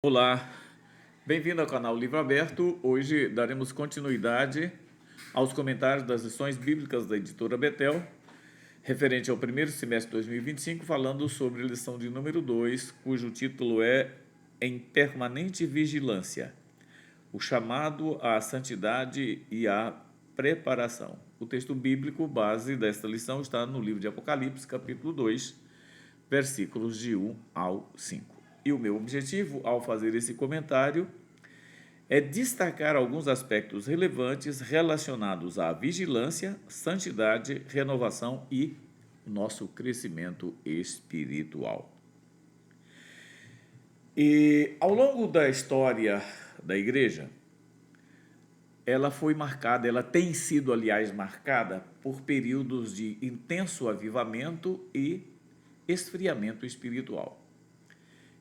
Olá, bem-vindo ao canal Livro Aberto. Hoje daremos continuidade aos comentários das lições bíblicas da editora Betel, referente ao primeiro semestre de 2025, falando sobre a lição de número 2, cujo título é Em Permanente Vigilância, o chamado à santidade e à preparação. O texto bíblico base desta lição está no livro de Apocalipse, capítulo 2, versículos de 1 ao 5. E o meu objetivo ao fazer esse comentário é destacar alguns aspectos relevantes relacionados à vigilância, santidade, renovação e nosso crescimento espiritual. E ao longo da história da igreja, ela tem sido, aliás, marcada por períodos de intenso avivamento e esfriamento espiritual.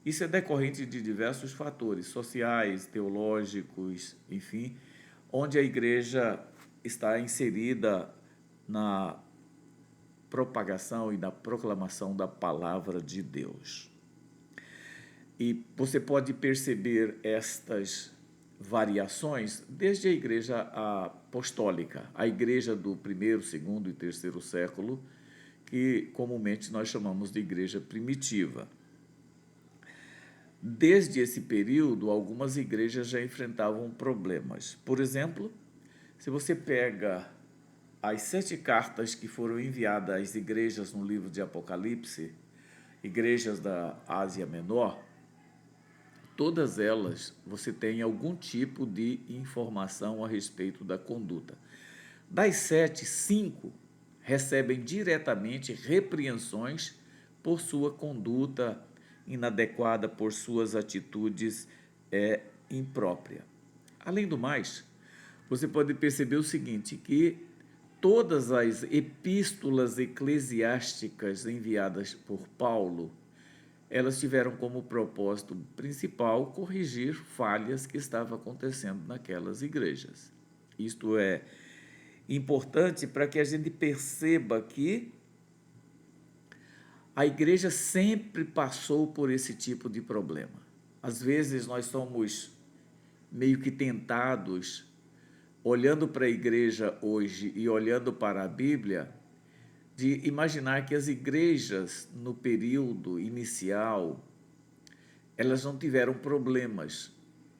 Isso é decorrente de diversos fatores sociais, teológicos, enfim, onde a igreja está inserida na propagação e na proclamação da palavra de Deus. E você pode perceber estas variações desde a igreja apostólica, a igreja do primeiro, segundo e terceiro século, que comumente nós chamamos de igreja primitiva. Desde esse período, algumas igrejas já enfrentavam problemas. Por exemplo, se você pega as 7 cartas que foram enviadas às igrejas no livro de Apocalipse, igrejas da Ásia Menor, todas elas você tem algum tipo de informação a respeito da conduta. Das 7, 5 recebem diretamente repreensões por sua conduta inadequada, por suas atitudes impróprias. Além do mais, você pode perceber o seguinte, que todas as epístolas eclesiásticas enviadas por Paulo, elas tiveram como propósito principal corrigir falhas que estavam acontecendo naquelas igrejas. Isto é importante para que a gente perceba que a igreja sempre passou por esse tipo de problema. Às vezes nós somos meio que tentados, olhando para a igreja hoje e olhando para a Bíblia, de imaginar que as igrejas no período inicial, elas não tiveram problemas,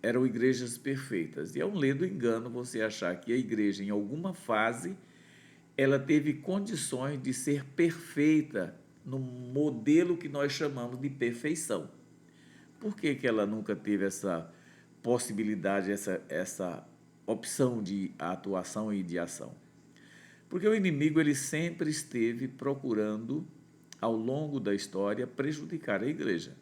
eram igrejas perfeitas. E é um ledo engano você achar que a igreja, em alguma fase, ela teve condições de ser perfeita no modelo que nós chamamos de perfeição. Por que ela nunca teve essa possibilidade, essa opção de atuação e de ação? Porque o inimigo ele sempre esteve procurando, ao longo da história, prejudicar a igreja.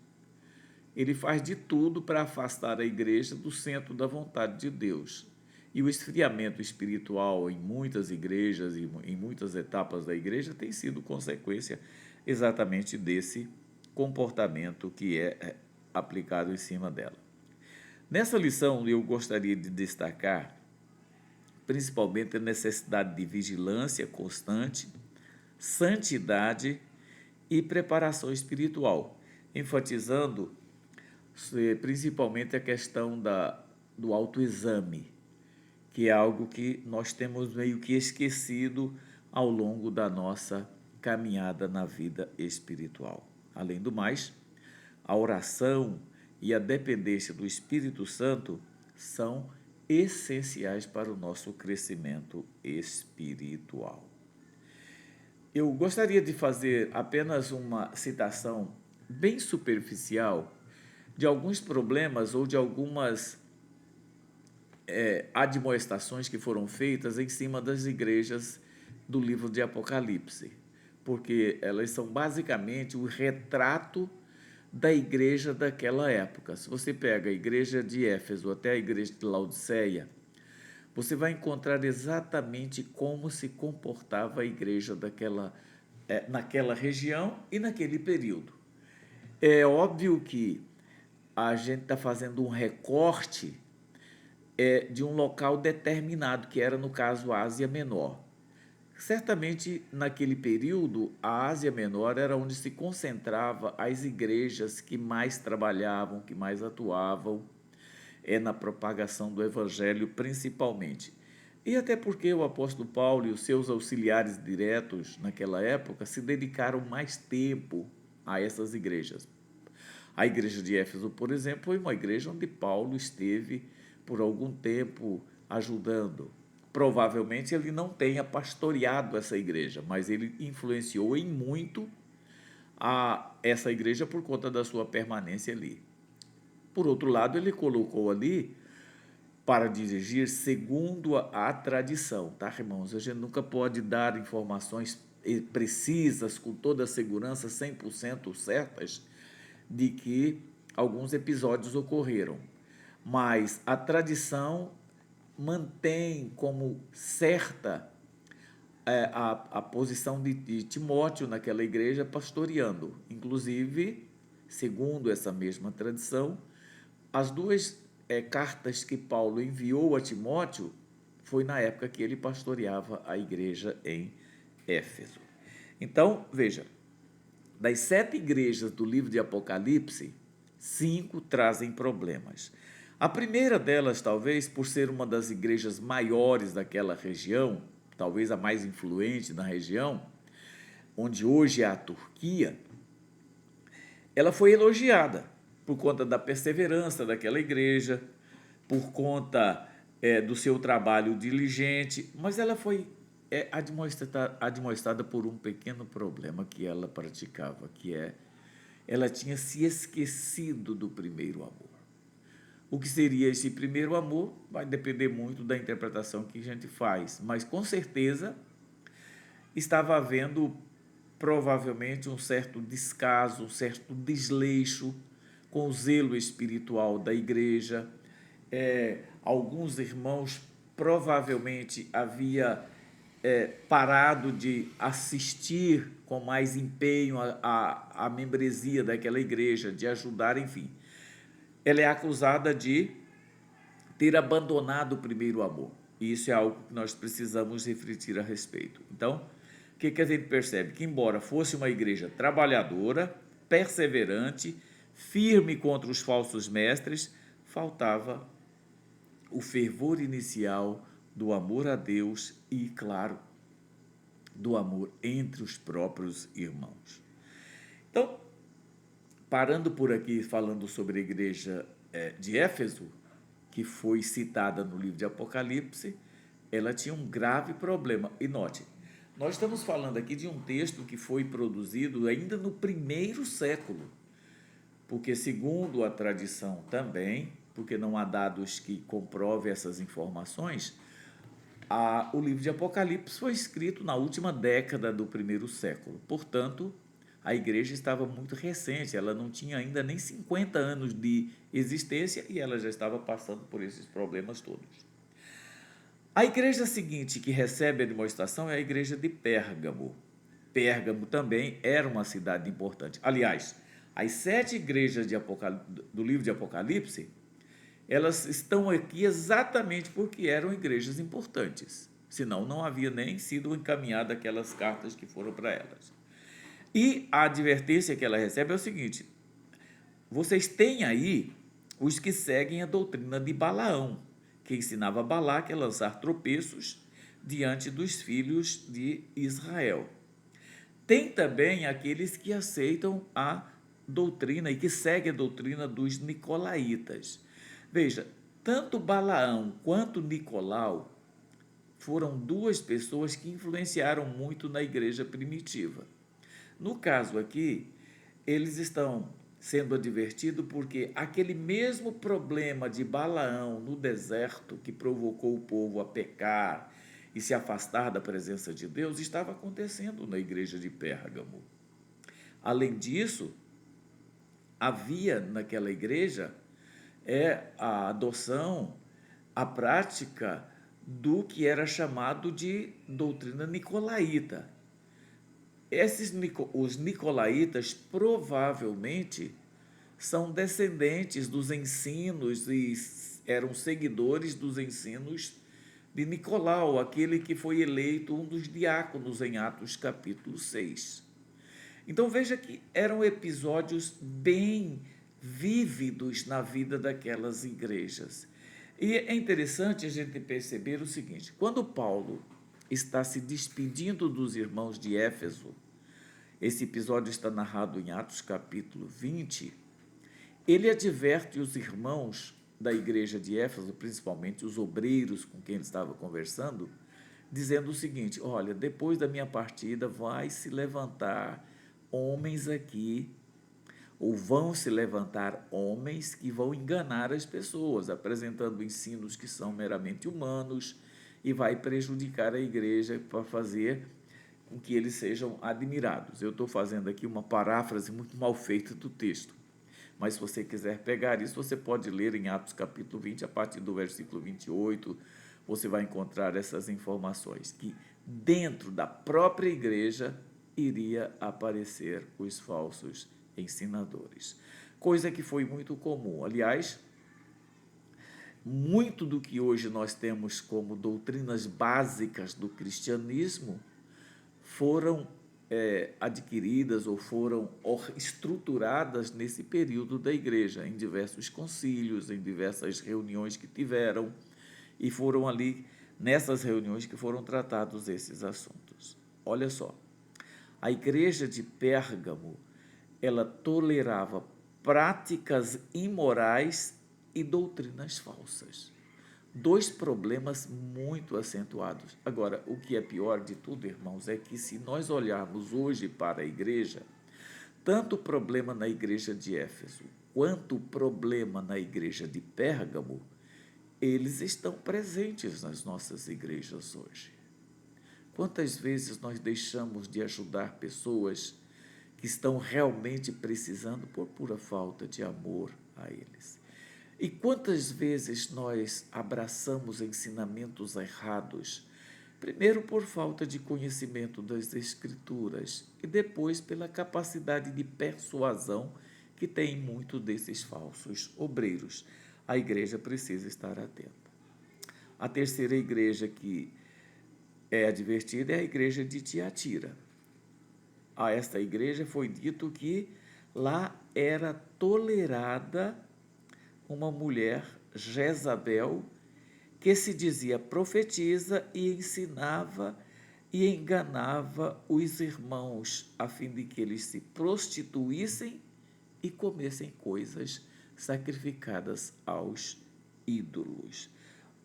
Ele faz de tudo para afastar a igreja do centro da vontade de Deus. E o esfriamento espiritual em muitas igrejas e em muitas etapas da igreja tem sido consequência exatamente desse comportamento que é aplicado em cima dela. Nessa lição, eu gostaria de destacar principalmente a necessidade de vigilância constante, santidade e preparação espiritual, enfatizando principalmente a questão do autoexame, que é algo que nós temos meio que esquecido ao longo da nossa caminhada na vida espiritual. Além do mais, a oração e a dependência do Espírito Santo são essenciais para o nosso crescimento espiritual. Eu gostaria de fazer apenas uma citação bem superficial de alguns problemas ou de algumas admoestações que foram feitas em cima das igrejas do livro de Apocalipse, porque elas são basicamente o retrato da igreja daquela época. Se você pega a igreja de Éfeso até a igreja de Laodiceia, você vai encontrar exatamente como se comportava a igreja naquela região e naquele período. É óbvio que a gente está fazendo um recorte de um local determinado, que era, no caso, a Ásia Menor. Certamente, naquele período, a Ásia Menor era onde se concentrava as igrejas que mais trabalhavam, que mais atuavam na propagação do evangelho, principalmente. E até porque o apóstolo Paulo e os seus auxiliares diretos naquela época se dedicaram mais tempo a essas igrejas. A igreja de Éfeso, por exemplo, foi uma igreja onde Paulo esteve por algum tempo ajudando. Provavelmente ele não tenha pastoreado essa igreja, mas ele influenciou em muito essa igreja por conta da sua permanência ali. Por outro lado, ele colocou ali para dirigir segundo a tradição, tá, irmãos? A gente nunca pode dar informações precisas, com toda a segurança, 100% certas, de que alguns episódios ocorreram. Mas a tradição mantém como certa a posição de Timóteo naquela igreja pastoreando. Inclusive, segundo essa mesma tradição, as duas cartas que Paulo enviou a Timóteo foi na época que ele pastoreava a igreja em Éfeso. Então, veja, das 7 igrejas do livro de Apocalipse, 5 trazem problemas. A primeira delas, talvez por ser uma das igrejas maiores daquela região, talvez a mais influente na região, onde hoje é a Turquia, ela foi elogiada por conta da perseverança daquela igreja, por conta do seu trabalho diligente, mas ela foi admoestada por um pequeno problema que ela praticava, que ela tinha se esquecido do primeiro amor. O que seria esse primeiro amor vai depender muito da interpretação que a gente faz, mas com certeza estava havendo provavelmente um certo descaso, um certo desleixo com o zelo espiritual da igreja. Alguns irmãos provavelmente havia parado de assistir com mais empenho a membresia daquela igreja, de ajudar, enfim. Ela é acusada de ter abandonado o primeiro amor. E isso é algo que nós precisamos refletir a respeito. Então, o que a gente percebe? Que embora fosse uma igreja trabalhadora, perseverante, firme contra os falsos mestres, faltava o fervor inicial do amor a Deus e, claro, do amor entre os próprios irmãos. Então, parando por aqui, falando sobre a igreja de Éfeso, que foi citada no livro de Apocalipse, ela tinha um grave problema. E note, nós estamos falando aqui de um texto que foi produzido ainda no 1º século, porque segundo a tradição também, porque não há dados que comprovem essas informações, o livro de Apocalipse foi escrito na última década do 1º século. Portanto, a igreja estava muito recente, ela não tinha ainda nem 50 anos de existência e ela já estava passando por esses problemas todos. A igreja seguinte que recebe a demonstração é a igreja de Pérgamo. Pérgamo também era uma cidade importante. Aliás, as 7 igrejas do livro de Apocalipse, elas estão aqui exatamente porque eram igrejas importantes. Senão, não havia nem sido encaminhada aquelas cartas que foram para elas. E a advertência que ela recebe é o seguinte: vocês têm aí os que seguem a doutrina de Balaão, que ensinava Balaque a lançar tropeços diante dos filhos de Israel. Tem também aqueles que aceitam a doutrina e que seguem a doutrina dos nicolaítas. Veja, tanto Balaão quanto Nicolau foram 2 pessoas que influenciaram muito na igreja primitiva. No caso aqui, eles estão sendo advertidos porque aquele mesmo problema de Balaão no deserto, que provocou o povo a pecar e se afastar da presença de Deus, estava acontecendo na igreja de Pérgamo. Além disso, havia naquela igreja a adoção, a prática do que era chamado de doutrina nicolaíta. Os nicolaítas provavelmente são descendentes dos ensinos e eram seguidores dos ensinos de Nicolau, aquele que foi eleito um dos diáconos em Atos capítulo 6. Então veja que eram episódios bem vívidos na vida daquelas igrejas. E é interessante a gente perceber o seguinte: quando Paulo está se despedindo dos irmãos de Éfeso, esse episódio está narrado em Atos capítulo 20, ele adverte os irmãos da igreja de Éfeso, principalmente os obreiros com quem ele estava conversando, dizendo o seguinte: olha, depois da minha partida vai se levantar homens aqui, ou vão se levantar homens que vão enganar as pessoas, apresentando ensinos que são meramente humanos, e vai prejudicar a igreja para fazer com que eles sejam admirados. Eu estou fazendo aqui uma paráfrase muito mal feita do texto, mas se você quiser pegar isso, você pode ler em Atos capítulo 20, a partir do versículo 28, você vai encontrar essas informações, que dentro da própria igreja iria aparecer os falsos ensinadores. Coisa que foi muito comum. Aliás, muito do que hoje nós temos como doutrinas básicas do cristianismo foram adquiridas ou foram estruturadas nesse período da igreja, em diversos concílios, em diversas reuniões que tiveram, e foram ali, nessas reuniões, que foram tratados esses assuntos. Olha só, a igreja de Pérgamo, ela tolerava práticas imorais e doutrinas falsas. Dois problemas muito acentuados. Agora, o que é pior de tudo, irmãos, é que se nós olharmos hoje para a igreja, tanto o problema na igreja de Éfeso quanto o problema na igreja de Pérgamo, eles estão presentes nas nossas igrejas hoje. Quantas vezes nós deixamos de ajudar pessoas que estão realmente precisando por pura falta de amor a eles? E quantas vezes nós abraçamos ensinamentos errados, primeiro por falta de conhecimento das Escrituras e depois pela capacidade de persuasão que tem muito desses falsos obreiros. A igreja precisa estar atenta. A terceira igreja que é advertida é a igreja de Tiatira. A esta igreja foi dito que lá era tolerada uma mulher, Jezabel, que se dizia profetisa e ensinava e enganava os irmãos, a fim de que eles se prostituíssem e comessem coisas sacrificadas aos ídolos.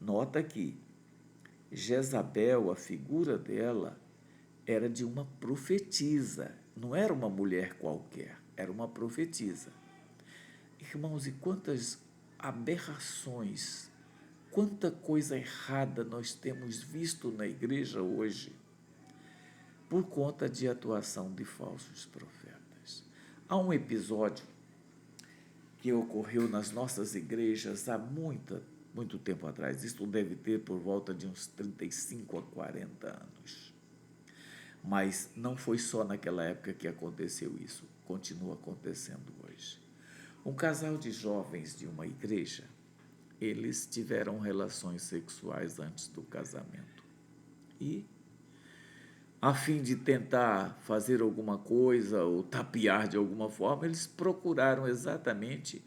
Nota que Jezabel, a figura dela, era de uma profetisa, não era uma mulher qualquer, era uma profetisa. Irmãos, e quantas aberrações, quanta coisa errada nós temos visto na igreja hoje por conta de atuação de falsos profetas. Há um episódio que ocorreu nas nossas igrejas há muito tempo atrás, isso deve ter por volta de uns 35 a 40 anos. Mas não foi só naquela época que aconteceu isso, continua acontecendo hoje. Um casal de jovens de uma igreja, eles tiveram relações sexuais antes do casamento. E, a fim de tentar fazer alguma coisa ou tapear de alguma forma, eles procuraram exatamente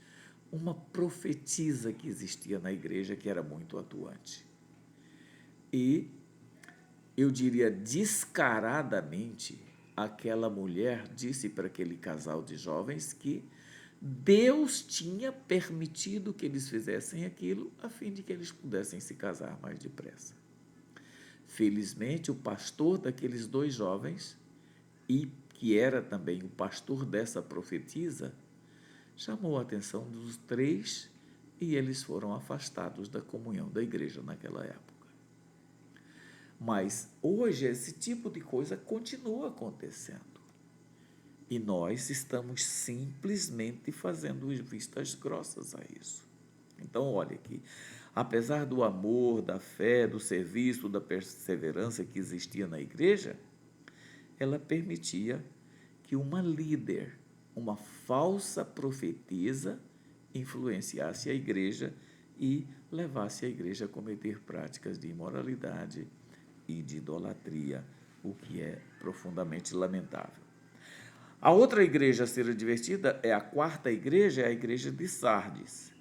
uma profetisa que existia na igreja, que era muito atuante. E, eu diria descaradamente, aquela mulher disse para aquele casal de jovens que Deus tinha permitido que eles fizessem aquilo a fim de que eles pudessem se casar mais depressa. Felizmente, o pastor daqueles dois jovens, e que era também o pastor dessa profetisa, chamou a atenção dos três e eles foram afastados da comunhão da igreja naquela época. Mas hoje esse tipo de coisa continua acontecendo. E nós estamos simplesmente fazendo vistas grossas a isso. Então, olha aqui, apesar do amor, da fé, do serviço, da perseverança que existia na igreja, ela permitia que uma líder, uma falsa profetisa, influenciasse a igreja e levasse a igreja a cometer práticas de imoralidade e de idolatria, o que é profundamente lamentável. A outra igreja a ser advertida é a quarta igreja, é a igreja de Sardes.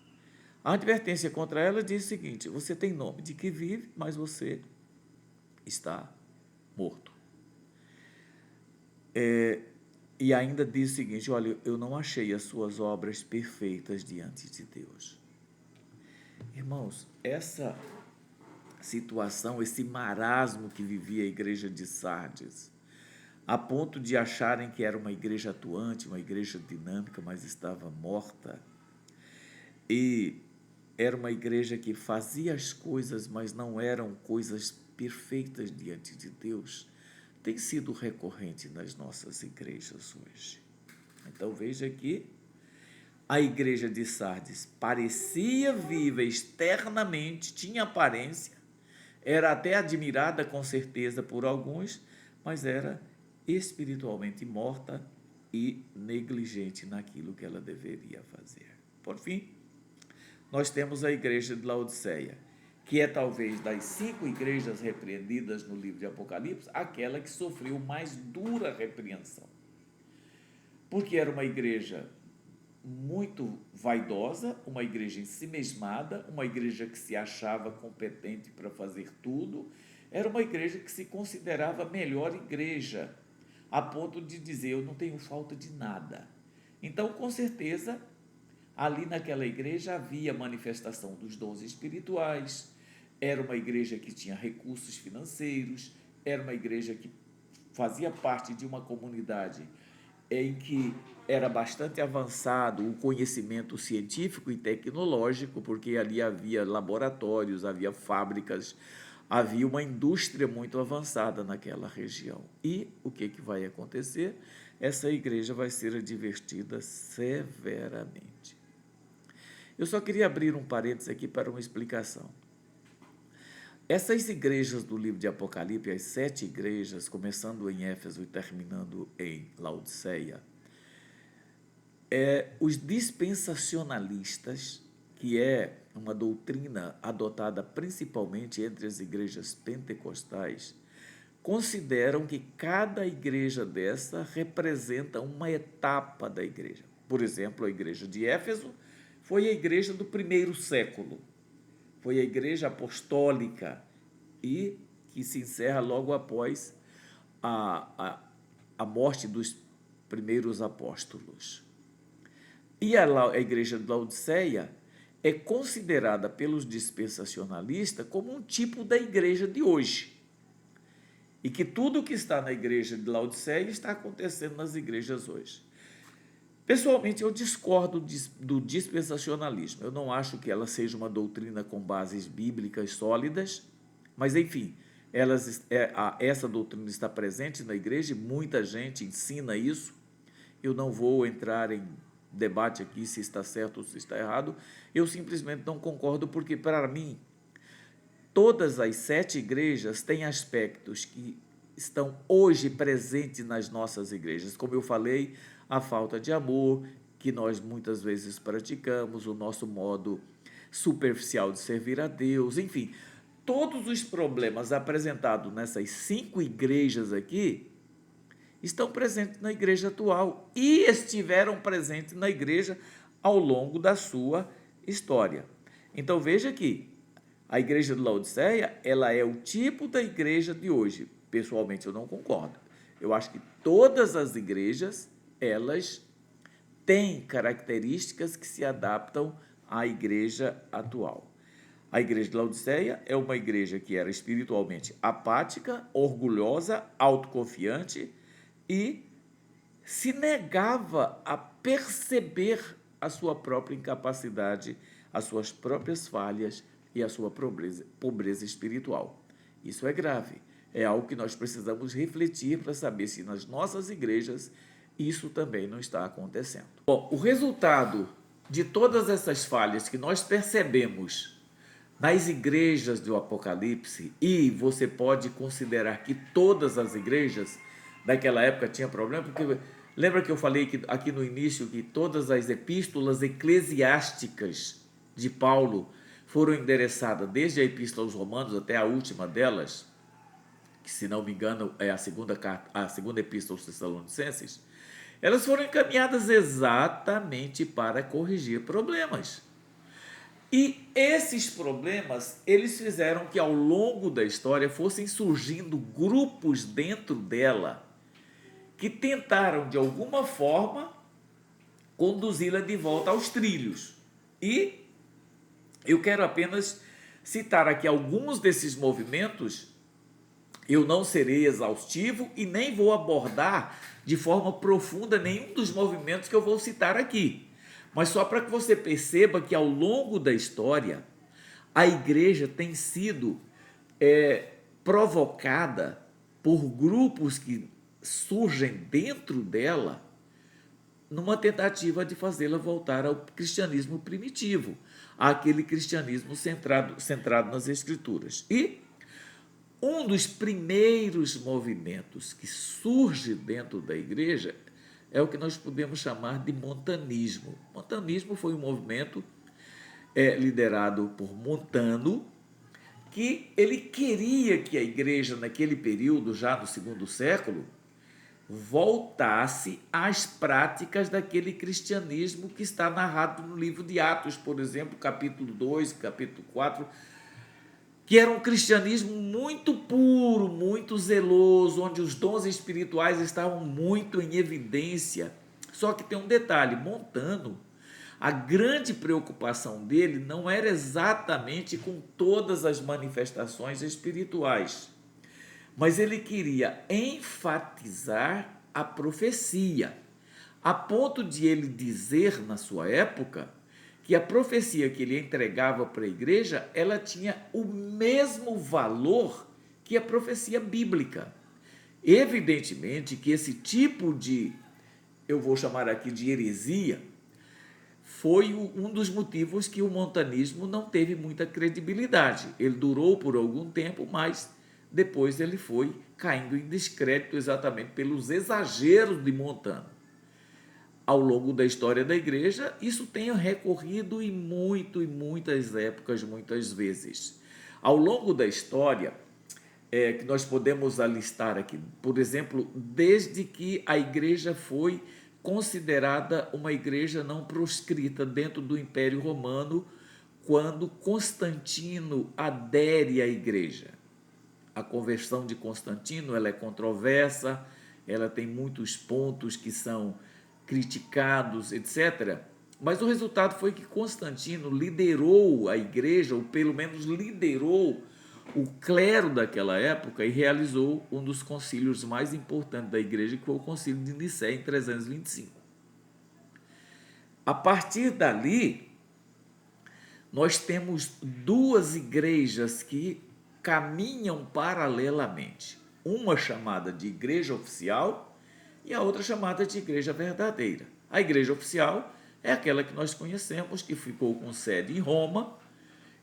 A advertência contra ela diz o seguinte: você tem nome de que vive, mas você está morto. E ainda diz o seguinte: olha, eu não achei as suas obras perfeitas diante de Deus. Irmãos, essa situação, esse marasmo que vivia a igreja de Sardes, a ponto de acharem que era uma igreja atuante, uma igreja dinâmica, mas estava morta, e era uma igreja que fazia as coisas, mas não eram coisas perfeitas diante de Deus, tem sido recorrente nas nossas igrejas hoje. Então veja que a igreja de Sardes parecia viva externamente, tinha aparência, era até admirada com certeza por alguns, mas era espiritualmente morta e negligente naquilo que ela deveria fazer. Por fim, nós temos a igreja de Laodiceia, que é talvez das 5 igrejas repreendidas no livro de Apocalipse, aquela que sofreu mais dura repreensão. Porque era uma igreja muito vaidosa, uma igreja ensimesmada, uma igreja que se achava competente para fazer tudo, era uma igreja que se considerava a melhor igreja, a ponto de dizer, eu não tenho falta de nada. Então, com certeza, ali naquela igreja havia manifestação dos dons espirituais, era uma igreja que tinha recursos financeiros, era uma igreja que fazia parte de uma comunidade em que era bastante avançado o conhecimento científico e tecnológico, porque ali havia laboratórios, havia fábricas, havia uma indústria muito avançada naquela região. E o que vai acontecer? Essa igreja vai ser advertida severamente. Eu só queria abrir um parênteses aqui para uma explicação. Essas igrejas do livro de Apocalipse, as 7 igrejas, começando em Éfeso e terminando em Laodiceia, os dispensacionalistas, que é uma doutrina adotada principalmente entre as igrejas pentecostais, consideram que cada igreja dessa representa uma etapa da igreja. Por exemplo, a igreja de Éfeso foi a igreja do primeiro século, foi a igreja apostólica e que se encerra logo após a morte dos primeiros apóstolos. E a igreja de Laodiceia é considerada pelos dispensacionalistas como um tipo da igreja de hoje. E que tudo o que está na igreja de Laodiceia está acontecendo nas igrejas hoje. Pessoalmente, eu discordo do dispensacionalismo. Eu não acho que ela seja uma doutrina com bases bíblicas sólidas, mas, enfim, essa doutrina está presente na igreja e muita gente ensina isso. Eu não vou entrar em debate aqui se está certo ou se está errado. Eu simplesmente não concordo porque, para mim, todas as 7 igrejas têm aspectos que estão hoje presentes nas nossas igrejas. Como eu falei, a falta de amor, que nós muitas vezes praticamos, o nosso modo superficial de servir a Deus, enfim, todos os problemas apresentados nessas 5 igrejas aqui estão presentes na igreja atual e estiveram presentes na igreja ao longo da sua história. Então veja que a igreja de Laodiceia, ela é o tipo da igreja de hoje. Pessoalmente eu não concordo. Eu acho que todas as igrejas, elas têm características que se adaptam à igreja atual. A igreja de Laodiceia é uma igreja que era espiritualmente apática, orgulhosa, autoconfiante e se negava a perceber a sua própria incapacidade, as suas próprias falhas e a sua pobreza espiritual. Isso é grave. É algo que nós precisamos refletir para saber se nas nossas igrejas isso também não está acontecendo. Bom, o resultado de todas essas falhas que nós percebemos nas igrejas do Apocalipse, e você pode considerar que todas as igrejas daquela época tinham problema, porque lembra que eu falei que, aqui no início que todas as epístolas eclesiásticas de Paulo foram endereçadas desde a Epístola aos Romanos até a última delas, que, se não me engano, é a segunda Epístola aos Tessalonicenses, elas foram encaminhadas exatamente para corrigir problemas. E esses problemas, eles fizeram que ao longo da história fossem surgindo grupos dentro dela que tentaram, de alguma forma, conduzi-la de volta aos trilhos. E eu quero apenas citar aqui alguns desses movimentos. Eu não serei exaustivo e nem vou abordar de forma profunda nenhum dos movimentos que eu vou citar aqui. Mas só para que você perceba que ao longo da história, a igreja tem sido provocada por grupos que surgem dentro dela numa tentativa de fazê-la voltar ao cristianismo primitivo, àquele cristianismo centrado nas Escrituras. E um dos primeiros movimentos que surge dentro da igreja é o que nós podemos chamar de montanismo. Montanismo foi um movimento liderado por Montano, que ele queria que a igreja, naquele período, já no segundo século, voltasse às práticas daquele cristianismo que está narrado no livro de Atos, por exemplo, capítulo 2, capítulo 4, que era um cristianismo muito puro, muito zeloso, onde os dons espirituais estavam muito em evidência. Só que tem um detalhe: Montano, a grande preocupação dele não era exatamente com todas as manifestações espirituais, mas ele queria enfatizar a profecia, a ponto de ele dizer na sua época que a profecia que ele entregava para a igreja, ela tinha o mesmo valor que a profecia bíblica. Evidentemente que esse tipo de, eu vou chamar aqui de heresia, foi um dos motivos que o montanismo não teve muita credibilidade. Ele durou por algum tempo, mas depois ele foi caindo em descrédito exatamente pelos exageros de Montano. Ao longo da história da igreja, isso tem recorrido em muitas épocas, muitas vezes. Ao longo da história, que nós podemos alistar aqui, por exemplo, desde que a igreja foi considerada uma igreja não proscrita dentro do Império Romano, quando Constantino adere à igreja. A conversão de Constantino, ela é controversa, ela tem muitos pontos que são criticados, etc. Mas o resultado foi que Constantino liderou a igreja, ou pelo menos liderou o clero daquela época, e realizou um dos concílios mais importantes da igreja, que foi o concílio de Nicéia, em 325. A partir dali, nós temos duas igrejas que caminham paralelamente. Uma chamada de igreja oficial e a outra chamada de igreja verdadeira. A igreja oficial é aquela que nós conhecemos, que ficou com sede em Roma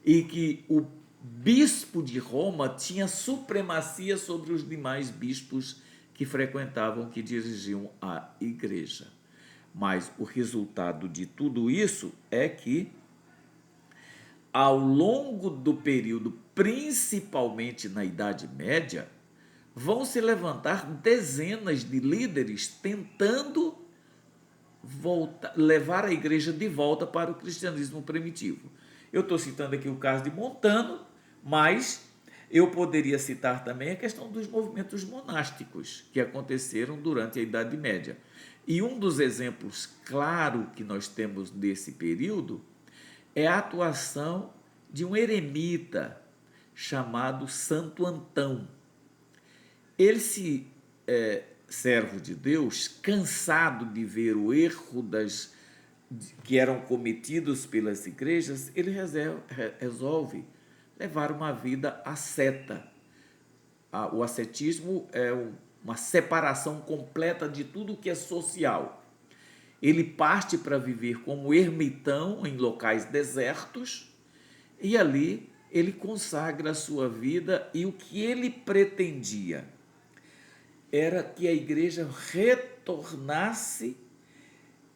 e que o bispo de Roma tinha supremacia sobre os demais bispos que frequentavam, que dirigiam a igreja. Mas o resultado de tudo isso é que, ao longo do período, principalmente na Idade Média, vão se levantar dezenas de líderes tentando levar a igreja de volta para o cristianismo primitivo. Eu estou citando aqui o caso de Montano, mas eu poderia citar também a questão dos movimentos monásticos que aconteceram durante a Idade Média. E um dos exemplos claros que nós temos desse período é a atuação de um eremita chamado Santo Antão. Esse servo de Deus, cansado de ver o erro que eram cometidos pelas igrejas, ele resolve levar uma vida asceta. O ascetismo é uma separação completa de tudo que é social. Ele parte para viver como ermitão em locais desertos e ali ele consagra a sua vida, e o que ele pretendia era que a igreja retornasse,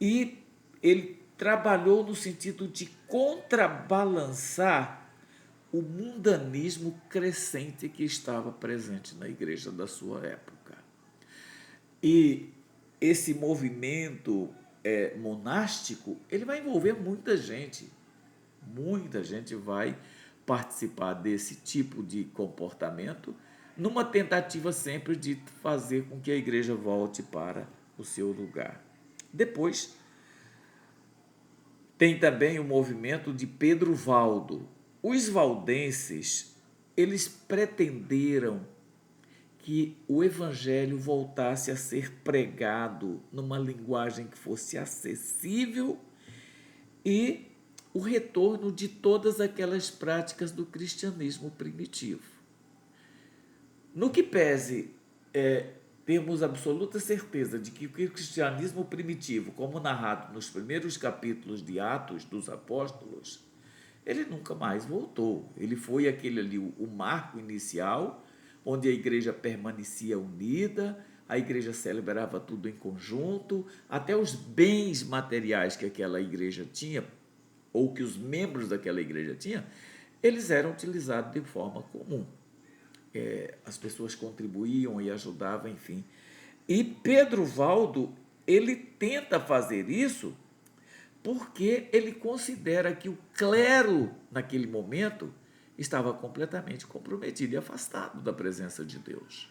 e ele trabalhou no sentido de contrabalançar o mundanismo crescente que estava presente na igreja da sua época. E esse movimento monástico, ele vai envolver muita gente. Muita gente vai participar desse tipo de comportamento, numa tentativa sempre de fazer com que a igreja volte para o seu lugar. Depois, tem também o movimento de Pedro Valdo. Os valdenses, eles pretenderam que o evangelho voltasse a ser pregado numa linguagem que fosse acessível e o retorno de todas aquelas práticas do cristianismo primitivo. No que pese temos absoluta certeza de que o cristianismo primitivo, como narrado nos primeiros capítulos de Atos dos Apóstolos, ele nunca mais voltou. Ele foi aquele ali, o marco inicial, onde a igreja permanecia unida, a igreja celebrava tudo em conjunto, até os bens materiais que aquela igreja tinha, ou que os membros daquela igreja tinham, eles eram utilizados de forma comum. As pessoas contribuíam e ajudavam, enfim. E Pedro Valdo, ele tenta fazer isso porque ele considera que o clero, naquele momento, estava completamente comprometido e afastado da presença de Deus.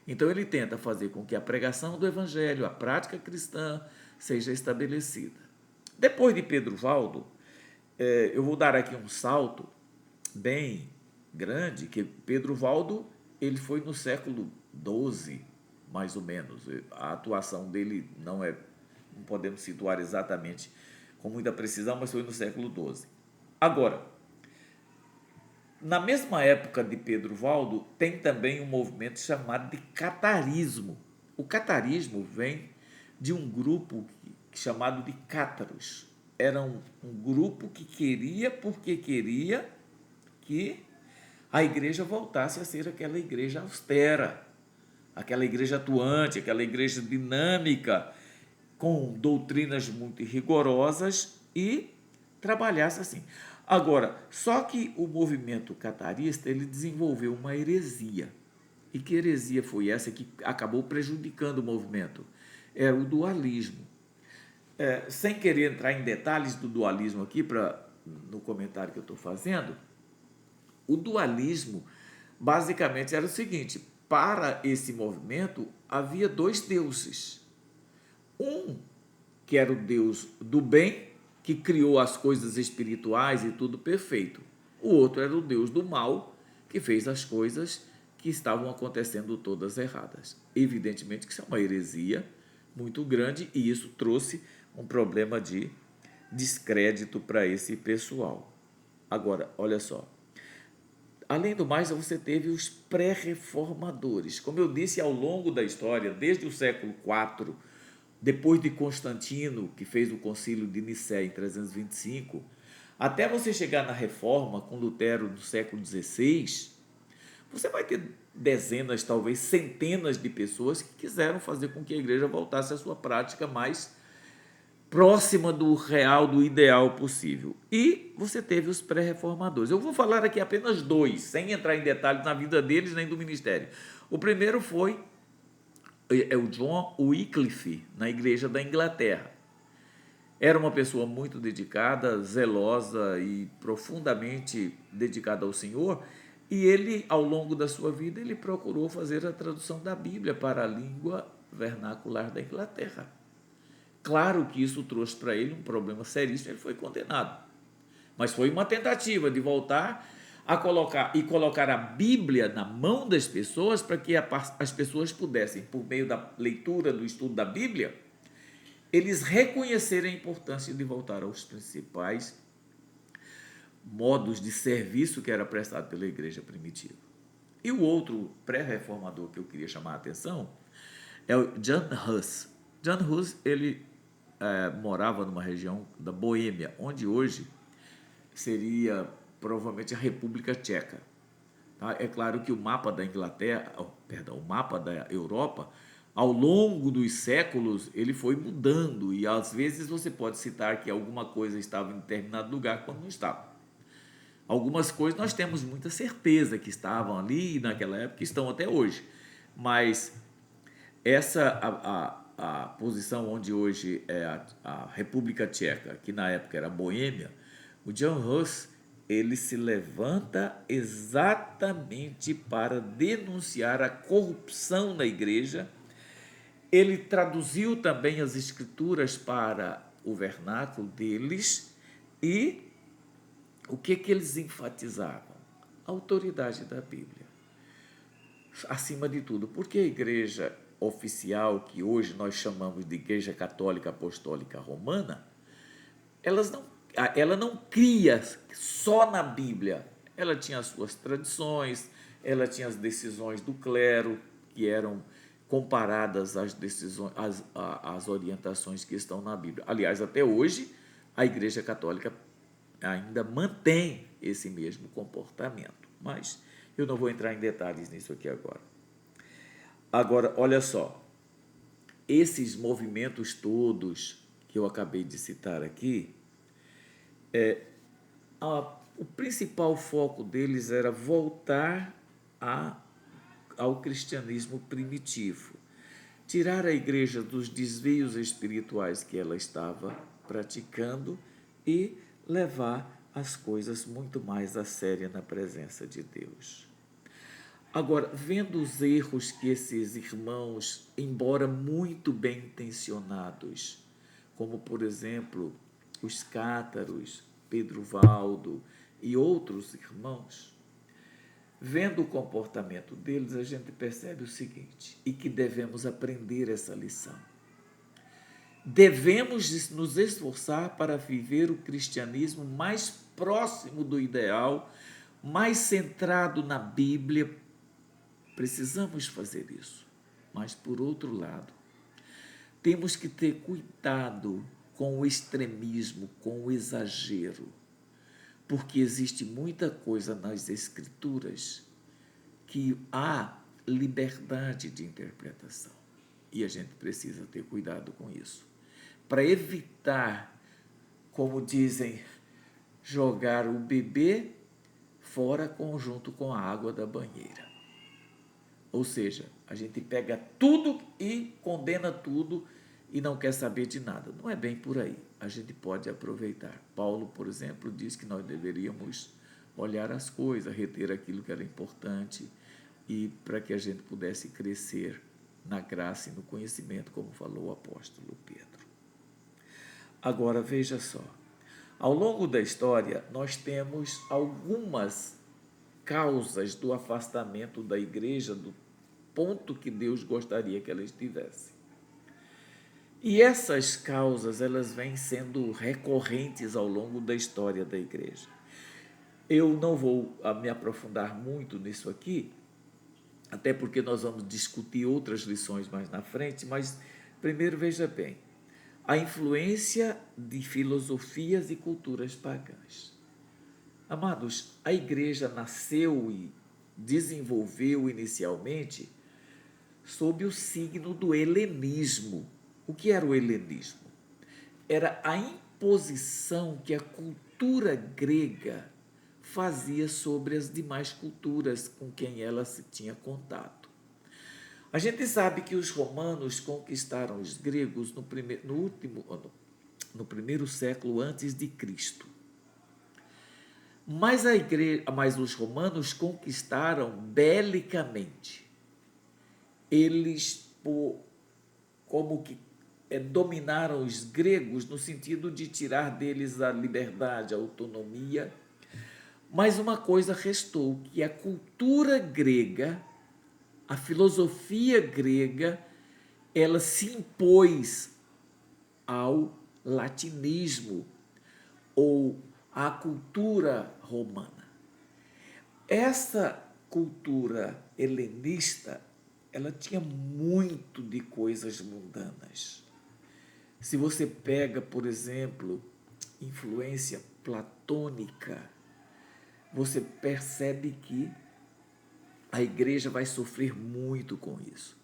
Então ele tenta fazer com que a pregação do evangelho, a prática cristã, seja estabelecida. Depois de Pedro Valdo, eu vou dar aqui um salto bem grande, que Pedro Valdo, ele foi no século XII, mais ou menos. A atuação dele não podemos situar exatamente com muita precisão, mas foi no século XII. Agora, na mesma época de Pedro Valdo, tem também um movimento chamado de catarismo. O catarismo vem de um grupo chamado de cátaros. Era um grupo que queria, porque queria que a igreja voltasse a ser aquela igreja austera, aquela igreja atuante, aquela igreja dinâmica, com doutrinas muito rigorosas e trabalhasse assim. Agora, só que o movimento catarista, ele desenvolveu uma heresia. E que heresia foi essa que acabou prejudicando o movimento? Era o dualismo. Sem querer entrar em detalhes do dualismo aqui, no comentário que eu estou fazendo, o dualismo basicamente era o seguinte: para esse movimento havia dois deuses. Um que era o Deus do bem, que criou as coisas espirituais e tudo perfeito. O outro era o Deus do mal, que fez as coisas que estavam acontecendo todas erradas. Evidentemente que isso é uma heresia muito grande e isso trouxe um problema de descrédito para esse pessoal. Agora, olha só. Além do mais, você teve os pré-reformadores. Como eu disse, ao longo da história, desde o século IV, depois de Constantino, que fez o concílio de Nicéia em 325, até você chegar na Reforma com Lutero no século XVI, você vai ter dezenas, talvez centenas de pessoas que quiseram fazer com que a igreja voltasse à sua prática mais próxima do real, do ideal possível. E você teve os pré-reformadores. Eu vou falar aqui apenas dois, sem entrar em detalhes na vida deles nem do ministério. O primeiro foi o John Wycliffe, na igreja da Inglaterra. Era uma pessoa muito dedicada, zelosa e profundamente dedicada ao Senhor, e ele, ao longo da sua vida, ele procurou fazer a tradução da Bíblia para a língua vernacular da Inglaterra. Claro que isso trouxe para ele um problema seríssimo, ele foi condenado. Mas foi uma tentativa de voltar a colocar a Bíblia na mão das pessoas para que as pessoas pudessem, por meio da leitura, do estudo da Bíblia, eles reconhecerem a importância de voltar aos principais modos de serviço que era prestado pela igreja primitiva. E o outro pré-reformador que eu queria chamar a atenção é o Jan Hus. Jan Hus, ele morava numa região da Boêmia, onde hoje seria provavelmente a República Tcheca. Tá? É claro que o mapa da o mapa da Europa, ao longo dos séculos, ele foi mudando e às vezes você pode citar que alguma coisa estava em determinado lugar quando não estava. Algumas coisas nós temos muita certeza que estavam ali naquela época e estão até hoje, mas essa a posição onde hoje é a República Tcheca, que na época era Boêmia, o Jan Hus, ele se levanta exatamente para denunciar a corrupção na igreja. Ele traduziu também as escrituras para o vernáculo deles e o que eles enfatizavam? A autoridade da Bíblia. Acima de tudo, porque a igreja oficial, que hoje nós chamamos de Igreja Católica Apostólica Romana, ela não cria só na Bíblia. Ela tinha as suas tradições, ela tinha as decisões do clero, que eram comparadas às decisões, às orientações que estão na Bíblia. Aliás, até hoje, a Igreja Católica ainda mantém esse mesmo comportamento. Mas eu não vou entrar em detalhes nisso aqui agora. Agora, olha só, esses movimentos todos que eu acabei de citar aqui, o principal foco deles era voltar ao cristianismo primitivo, tirar a igreja dos desvios espirituais que ela estava praticando e levar as coisas muito mais a sério na presença de Deus. Agora, vendo os erros que esses irmãos, embora muito bem intencionados, como por exemplo os cátaros, Pedro Valdo e outros irmãos, vendo o comportamento deles, a gente percebe o seguinte, e que devemos aprender essa lição. Devemos nos esforçar para viver o cristianismo mais próximo do ideal, mais centrado na Bíblia. Precisamos fazer isso. Mas, por outro lado, temos que ter cuidado com o extremismo, com o exagero, porque existe muita coisa nas Escrituras que há liberdade de interpretação. E a gente precisa ter cuidado com isso, para evitar, como dizem, jogar o bebê fora junto com a água da banheira. Ou seja, a gente pega tudo e condena tudo e não quer saber de nada. Não é bem por aí. A gente pode aproveitar. Paulo, por exemplo, diz que nós deveríamos olhar as coisas, reter aquilo que era importante e para que a gente pudesse crescer na graça e no conhecimento, como falou o apóstolo Pedro. Agora, veja só. Ao longo da história, nós temos algumas causas do afastamento da igreja do ponto que Deus gostaria que ela estivesse. E essas causas, elas vêm sendo recorrentes ao longo da história da igreja. Eu não vou me aprofundar muito nisso aqui, até porque nós vamos discutir outras lições mais na frente, mas primeiro veja bem, a influência de filosofias e culturas pagãs. Amados, a igreja nasceu e desenvolveu inicialmente sob o signo do helenismo. O que era o helenismo? Era a imposição que a cultura grega fazia sobre as demais culturas com quem ela se tinha contato. A gente sabe que os romanos conquistaram os gregos no primeiro século antes de Cristo. Mas os romanos conquistaram belicamente. Eles como que dominaram os gregos no sentido de tirar deles a liberdade, a autonomia. Mas uma coisa restou, que a cultura grega, a filosofia grega, ela se impôs ao latinismo ou à cultura romana. Essa cultura helenista, ela tinha muito de coisas mundanas. Se você pega, por exemplo, influência platônica, você percebe que a igreja vai sofrer muito com isso.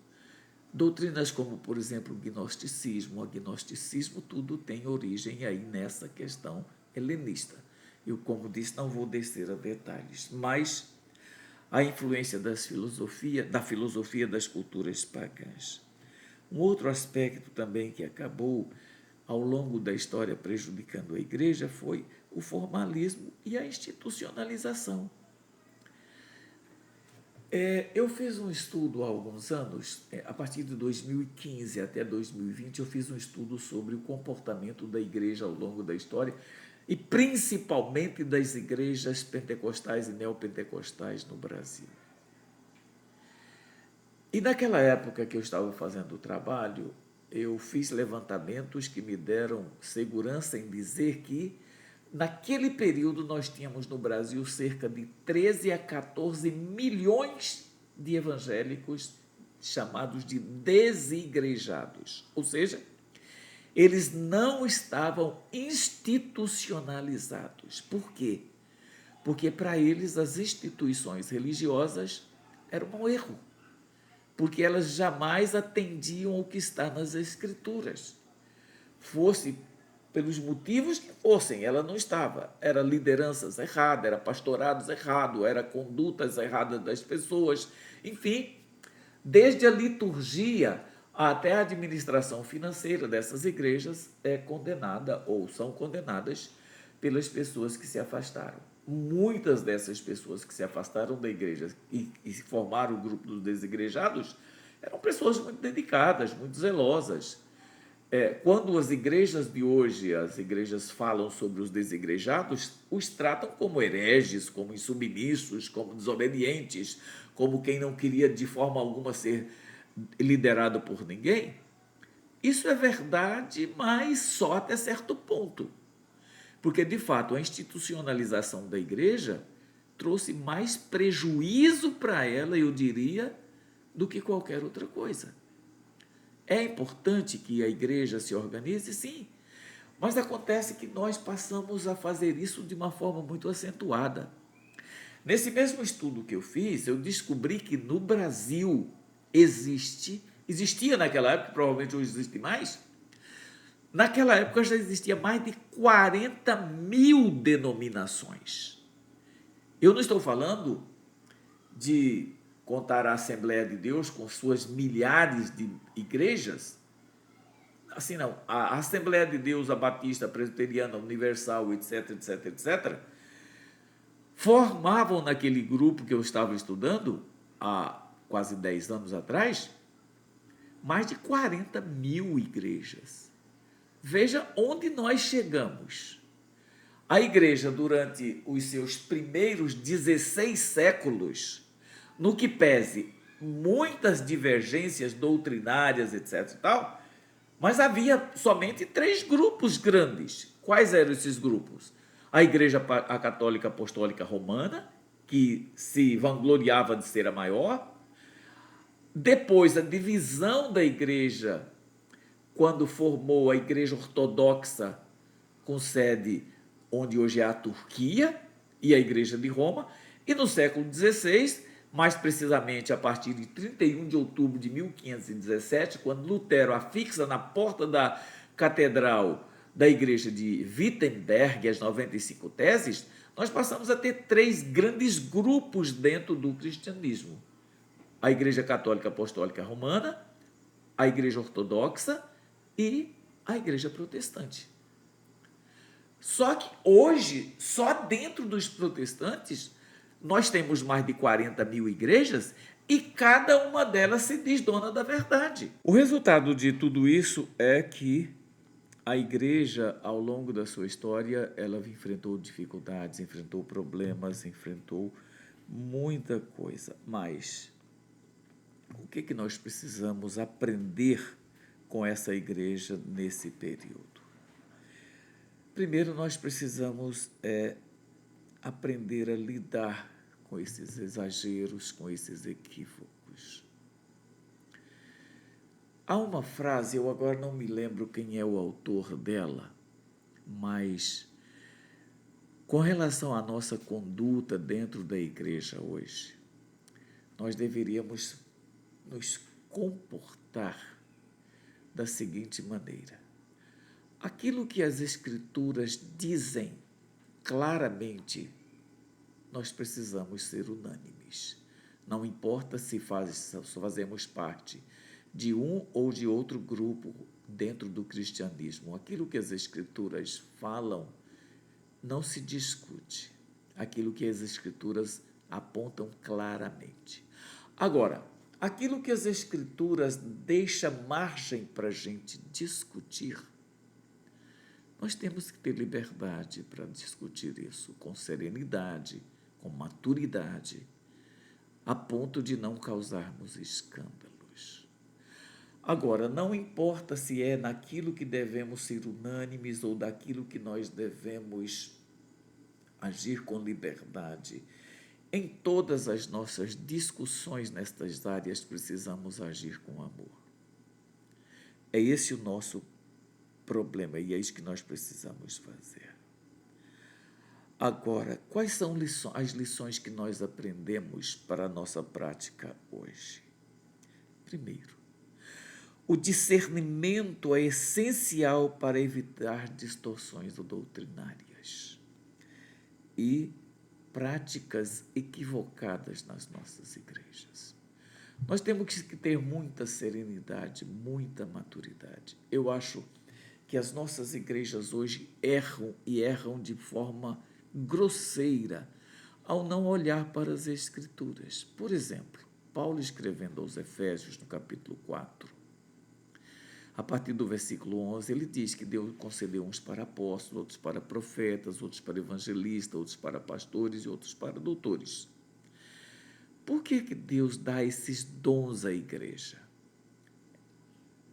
Doutrinas como, por exemplo, o agnosticismo, tudo tem origem aí nessa questão helenista. Eu, como disse, não vou descer a detalhes, mas a influência da filosofia das culturas pagãs. Um outro aspecto também que acabou ao longo da história prejudicando a igreja foi o formalismo e a institucionalização. Eu fiz um estudo há alguns anos, a partir de 2015 até 2020, eu fiz um estudo sobre o comportamento da igreja ao longo da história e principalmente das igrejas pentecostais e neopentecostais no Brasil. E naquela época que eu estava fazendo o trabalho, eu fiz levantamentos que me deram segurança em dizer que, naquele período, nós tínhamos no Brasil cerca de 13 a 14 milhões de evangélicos chamados de desigrejados. Ou seja, eles não estavam institucionalizados. Por quê? Porque para eles as instituições religiosas eram um erro, porque elas jamais atendiam ao que está nas Escrituras. Fosse pelos motivos que fossem, ela não estava. Era lideranças erradas, era pastorados errados, era condutas erradas das pessoas. Enfim, desde a liturgia até a administração financeira dessas igrejas é condenada ou são condenadas pelas pessoas que se afastaram. Muitas dessas pessoas que se afastaram da igreja e formaram o grupo dos desigrejados eram pessoas muito dedicadas, muito zelosas. Quando as igrejas de hoje, as igrejas falam sobre os desigrejados, os tratam como hereges, como insubmissos, como desobedientes, como quem não queria de forma alguma ser liderado por ninguém. Isso é verdade, mas só até certo ponto. Porque, de fato, a institucionalização da igreja trouxe mais prejuízo para ela, eu diria, do que qualquer outra coisa. É importante que a igreja se organize, sim, mas acontece que nós passamos a fazer isso de uma forma muito acentuada. Nesse mesmo estudo que eu fiz, eu descobri que no Brasil existia naquela época, provavelmente hoje existe mais, naquela época já existia mais de 40 mil denominações. Eu não estou falando de contar a Assembleia de Deus com suas milhares de igrejas. Assim não, a Assembleia de Deus, a Batista, a Presbiteriana, a Universal, etc, etc, etc, formavam naquele grupo que eu estava estudando, há quase 10 anos atrás, mais de 40 mil igrejas. Veja onde nós chegamos. A igreja, durante os seus primeiros 16 séculos, no que pese muitas divergências doutrinárias, etc. e tal, mas havia somente 3 grupos grandes. Quais eram esses grupos? A Igreja Católica Apostólica Romana, que se vangloriava de ser a maior. Depois, a divisão da igreja, quando formou a Igreja Ortodoxa, com sede onde hoje é a Turquia, e a Igreja de Roma. E no século XVI, mais precisamente a partir de 31 de outubro de 1517, quando Lutero afixa na porta da catedral da igreja de Wittenberg as 95 teses, nós passamos a ter 3 grandes grupos dentro do cristianismo: a Igreja Católica Apostólica Romana, a Igreja Ortodoxa e a Igreja Protestante. Só que hoje, só dentro dos protestantes, nós temos mais de 40 mil igrejas e cada uma delas se diz dona da verdade. O resultado de tudo isso é que a igreja, ao longo da sua história, ela enfrentou dificuldades, enfrentou problemas, enfrentou muita coisa. Mas o que nós precisamos aprender com essa igreja nesse período? Primeiro, nós precisamos aprender a lidar com esses exageros, com esses equívocos. Há uma frase, eu agora não me lembro quem é o autor dela, mas com relação à nossa conduta dentro da igreja hoje, nós deveríamos nos comportar da seguinte maneira: aquilo que as Escrituras dizem claramente, nós precisamos ser unânimes. Não importa se fazemos parte de um ou de outro grupo dentro do cristianismo. Aquilo que as Escrituras falam não se discute. Aquilo que as Escrituras apontam claramente. Agora, aquilo que as Escrituras deixam margem para a gente discutir, nós temos que ter liberdade para discutir isso com serenidade, com maturidade, a ponto de não causarmos escândalos. Agora, não importa se é naquilo que devemos ser unânimes ou daquilo que nós devemos agir com liberdade. Em todas as nossas discussões nestas áreas, precisamos agir com amor. É esse o nosso problema e é isso que nós precisamos fazer. Agora, quais são as lições que nós aprendemos para a nossa prática hoje? Primeiro, o discernimento é essencial para evitar distorções doutrinárias e práticas equivocadas nas nossas igrejas. Nós temos que ter muita serenidade, muita maturidade. Eu acho que as nossas igrejas hoje erram e erram de forma grosseira ao não olhar para as Escrituras. Por exemplo, Paulo escrevendo aos Efésios, no capítulo 4, a partir do versículo 11, ele diz que Deus concedeu uns para apóstolos, outros para profetas, outros para evangelistas, outros para pastores e outros para doutores. Por que Deus dá esses dons à igreja?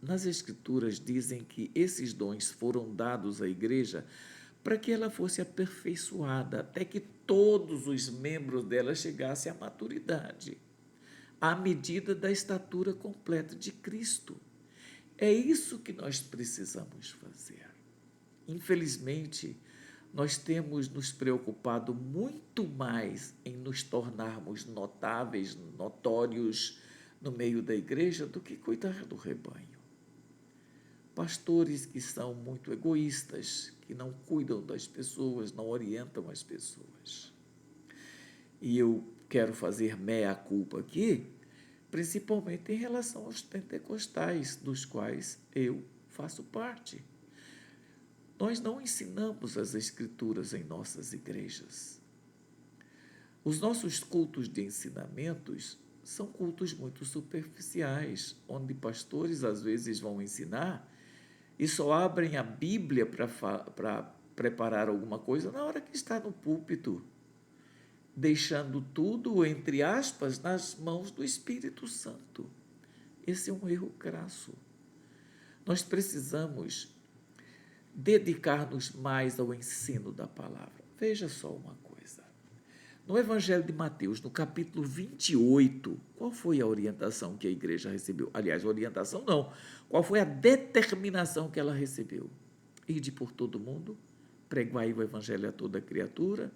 Nas Escrituras dizem que esses dons foram dados à igreja para que ela fosse aperfeiçoada, até que todos os membros dela chegassem à maturidade, à medida da estatura completa de Cristo. É isso que nós precisamos fazer. Infelizmente, nós temos nos preocupado muito mais em nos tornarmos notáveis, notórios no meio da igreja do que cuidar do rebanho. Pastores que são muito egoístas, que não cuidam das pessoas, não orientam as pessoas. E eu quero fazer meia-culpa aqui, principalmente em relação aos pentecostais, dos quais eu faço parte. Nós não ensinamos as Escrituras em nossas igrejas. Os nossos cultos de ensinamentos são cultos muito superficiais, onde pastores às vezes vão ensinar e só abrem a Bíblia para preparar alguma coisa na hora que está no púlpito, deixando tudo, entre aspas, nas mãos do Espírito Santo. Esse é um erro crasso. Nós precisamos dedicar-nos mais ao ensino da palavra. Veja só uma coisa. No Evangelho de Mateus, no capítulo 28, qual foi a orientação que a igreja recebeu? Aliás, orientação não. Qual foi a determinação que ela recebeu? Ide por todo mundo, pregai o Evangelho a toda criatura,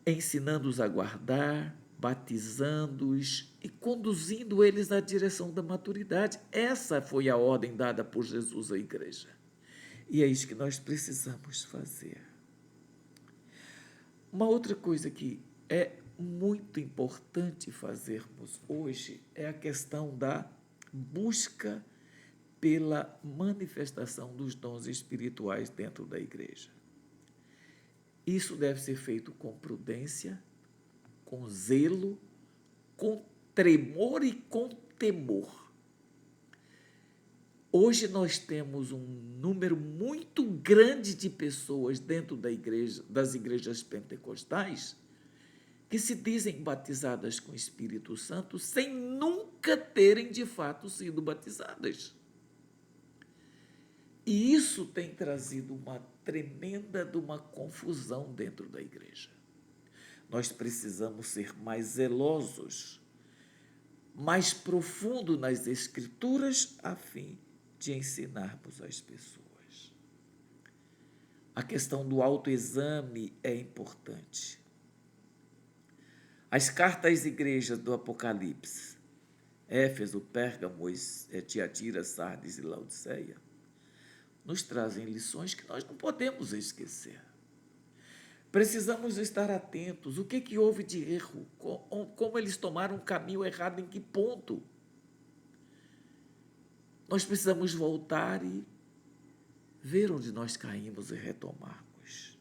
ensinando-os a guardar, batizando-os e conduzindo eles na direção da maturidade. Essa foi a ordem dada por Jesus à igreja. E é isso que nós precisamos fazer. Uma outra coisa que é muito importante fazermos hoje é a questão da busca pela manifestação dos dons espirituais dentro da igreja. Isso deve ser feito com prudência, com zelo, com tremor e com temor. Hoje nós temos um número muito grande de pessoas dentro das igrejas pentecostais que se dizem batizadas com o Espírito Santo sem nunca terem de fato sido batizadas. E isso tem trazido uma tremenda de uma confusão dentro da igreja. Nós precisamos ser mais zelosos, mais profundo nas Escrituras, a fim de ensinarmos às pessoas. A questão do autoexame é importante. As cartas às igrejas do Apocalipse, Éfeso, Pérgamo, Tiatira, Sardes e Laodiceia, nos trazem lições que nós não podemos esquecer. Precisamos estar atentos. O que houve de erro? Como eles tomaram um caminho errado? Em que ponto? Nós precisamos voltar e ver onde nós caímos e retomarmos.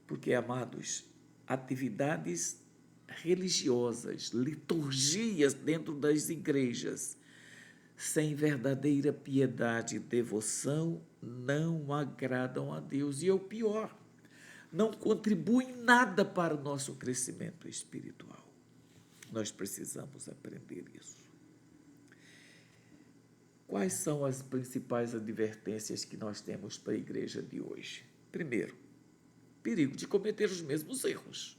Porque, amados, atividades religiosas, liturgias dentro das igrejas, sem verdadeira piedade e devoção, não agradam a Deus. E é o pior, não contribuem nada para o nosso crescimento espiritual. Nós precisamos aprender isso. Quais são as principais advertências que nós temos para a igreja de hoje? Primeiro, perigo de cometer os mesmos erros.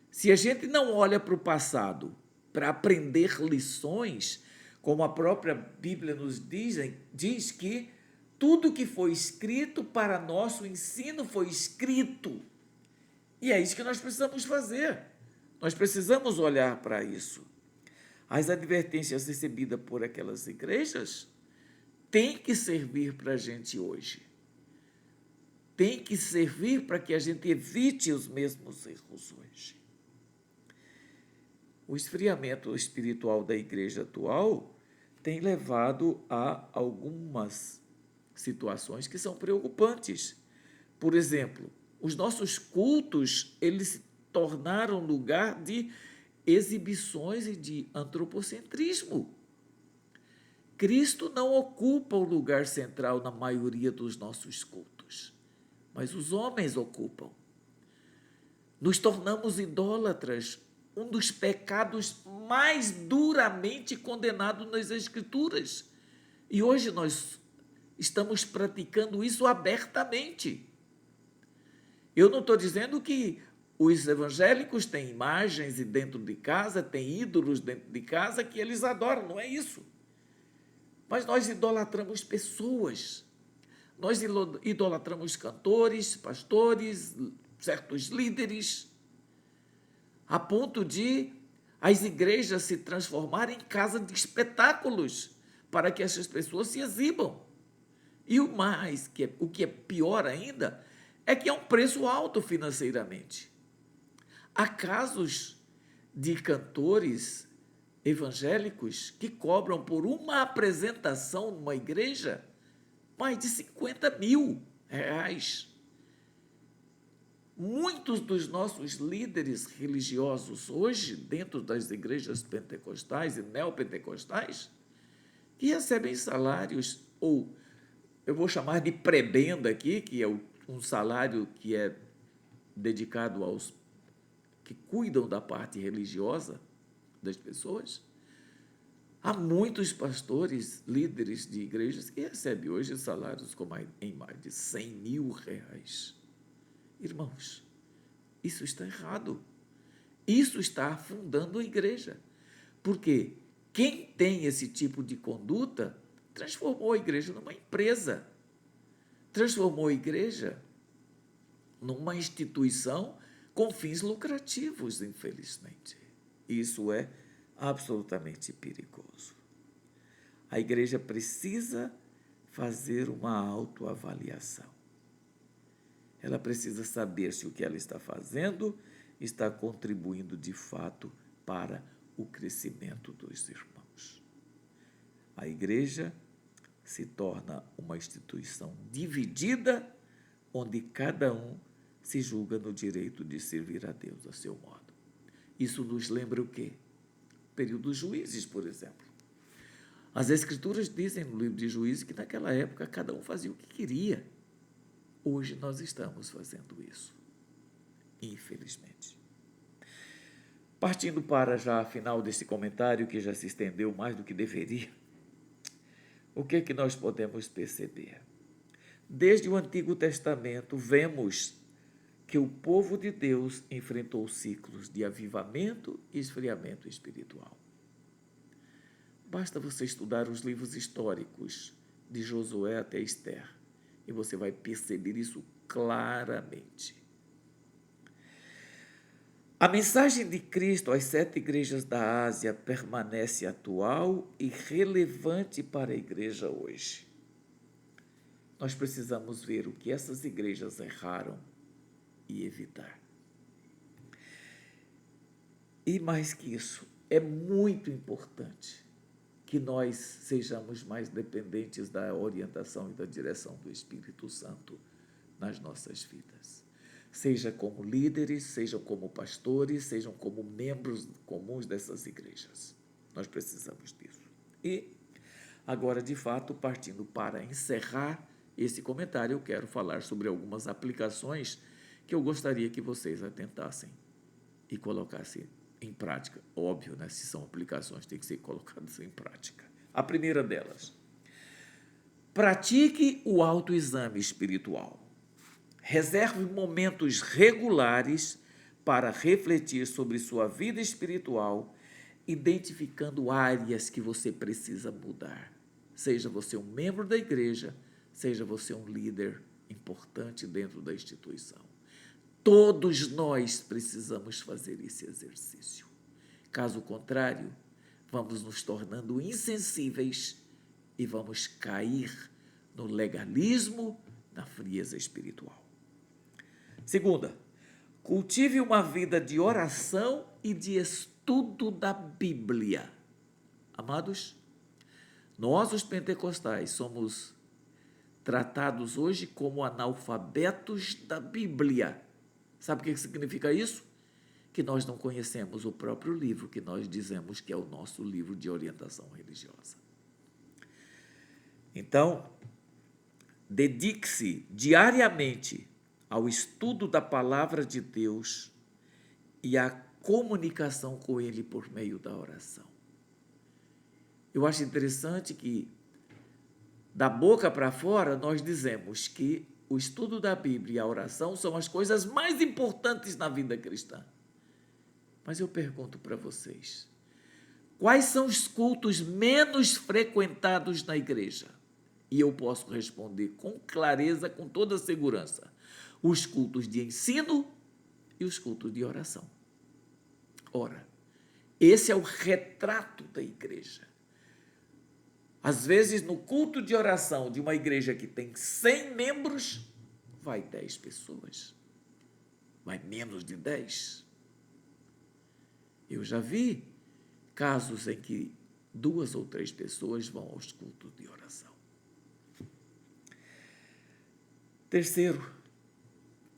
Se a gente não olha para o passado para aprender lições, como a própria Bíblia nos diz que tudo que foi escrito para nosso ensino foi escrito. E é isso que nós precisamos fazer. Nós precisamos olhar para isso. As advertências recebidas por aquelas igrejas têm que servir para a gente hoje. Tem que servir para que a gente evite os mesmos erros hoje. O esfriamento espiritual da igreja atual tem levado a algumas situações que são preocupantes. Por exemplo, os nossos cultos, eles se tornaram lugar de exibições e de antropocentrismo. Cristo não ocupa o lugar central na maioria dos nossos cultos, mas os homens ocupam. Nos tornamos idólatras, um dos pecados mais duramente condenados nas Escrituras. E hoje nós estamos praticando isso abertamente. Eu não estou dizendo que os evangélicos têm imagens e dentro de casa, têm ídolos dentro de casa que eles adoram, não é isso. Mas nós idolatramos pessoas, nós idolatramos cantores, pastores, certos líderes, a ponto de as igrejas se transformarem em casa de espetáculos para que essas pessoas se exibam. E o que é pior ainda, é que é um preço alto financeiramente. Há casos de cantores evangélicos que cobram por uma apresentação numa igreja mais de 50 mil reais. Muitos dos nossos líderes religiosos hoje, dentro das igrejas pentecostais e neopentecostais, que recebem salários, ou eu vou chamar de prebenda aqui, que é um salário que é dedicado aos que cuidam da parte religiosa das pessoas. Há muitos pastores, líderes de igrejas que recebem hoje salários em mais de 100 mil reais. Irmãos, isso está errado. Isso está afundando a igreja. Porque quem tem esse tipo de conduta transformou a igreja numa empresa. Transformou a igreja numa instituição com fins lucrativos, infelizmente. Isso é absolutamente perigoso. A igreja precisa fazer uma autoavaliação. Ela precisa saber se o que ela está fazendo está contribuindo de fato para o crescimento dos irmãos. A igreja se torna uma instituição dividida, onde cada um se julga no direito de servir a Deus a seu modo. Isso nos lembra o quê? O período dos Juízes, por exemplo. As Escrituras dizem no livro de Juízes que naquela época cada um fazia o que queria. Hoje nós estamos fazendo isso, infelizmente. Partindo para já a final desse comentário, que já se estendeu mais do que deveria, o que é que nós podemos perceber? Desde o Antigo Testamento, vemos que o povo de Deus enfrentou ciclos de avivamento e esfriamento espiritual. Basta você estudar os livros históricos de Josué até Esther, e você vai perceber isso claramente. A mensagem de Cristo às 7 igrejas da Ásia permanece atual e relevante para a igreja hoje. nós precisamos ver o que essas igrejas erraram e evitar. E mais que isso, é muito importante que nós sejamos mais dependentes da orientação e da direção do Espírito Santo nas nossas vidas. Seja como líderes, sejam como pastores, sejam como membros comuns dessas igrejas. Nós precisamos disso. E agora, de fato, partindo para encerrar esse comentário, eu quero falar sobre algumas aplicações que eu gostaria que vocês atentassem e colocassem em prática. Óbvio, né? Se são aplicações, tem que ser colocadas em prática. A primeira delas: pratique o autoexame espiritual. Reserve momentos regulares para refletir sobre sua vida espiritual, identificando áreas que você precisa mudar. Seja você um membro da igreja, seja você um líder importante dentro da instituição. Todos nós precisamos fazer esse exercício. Caso contrário, vamos nos tornando insensíveis e vamos cair no legalismo, na frieza espiritual. Segunda, cultive uma vida de oração e de estudo da Bíblia. Amados, nós, os pentecostais, somos tratados hoje como analfabetos da Bíblia. Sabe o que significa isso? Que nós não conhecemos o próprio livro que nós dizemos que é o nosso livro de orientação religiosa. Então, dedique-se diariamente ao estudo da palavra de Deus e à comunicação com Ele por meio da oração. Eu acho interessante que, da boca para fora, nós dizemos que o estudo da Bíblia e a oração são as coisas mais importantes na vida cristã. Mas eu pergunto para vocês, quais são os cultos menos frequentados na igreja? E eu posso responder com clareza, com toda segurança: os cultos de ensino e os cultos de oração. Ora, esse é o retrato da igreja. Às vezes, no culto de oração de uma igreja que tem 100 membros, vai 10 pessoas, vai menos de 10. Eu já vi casos em que 2 ou 3 pessoas vão aos cultos de oração. Terceiro,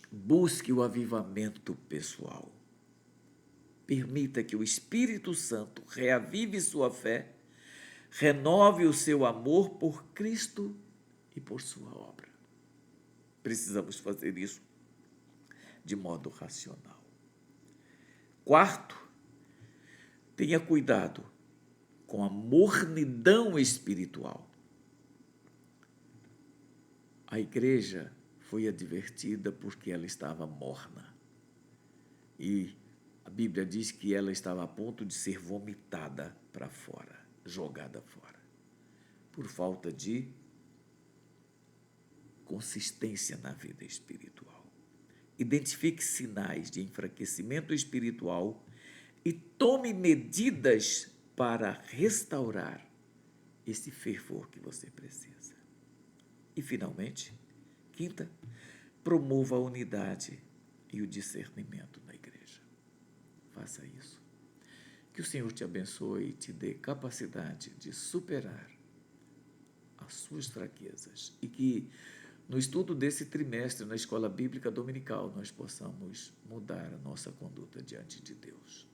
busque o avivamento pessoal. Permita que o Espírito Santo reavive sua fé, renove o seu amor por Cristo e por sua obra. Precisamos fazer isso de modo racional. Quarto, tenha cuidado com a mornidão espiritual. A igreja foi advertida porque ela estava morna. E a Bíblia diz que ela estava a ponto de ser vomitada para fora, jogada fora, por falta de consistência na vida espiritual. Identifique sinais de enfraquecimento espiritual e tome medidas para restaurar esse fervor que você precisa. E, finalmente, quinta, promova a unidade e o discernimento na igreja. Faça isso. Que o Senhor te abençoe e te dê capacidade de superar as suas fraquezas e que, no estudo desse trimestre na Escola Bíblica Dominical, nós possamos mudar a nossa conduta diante de Deus.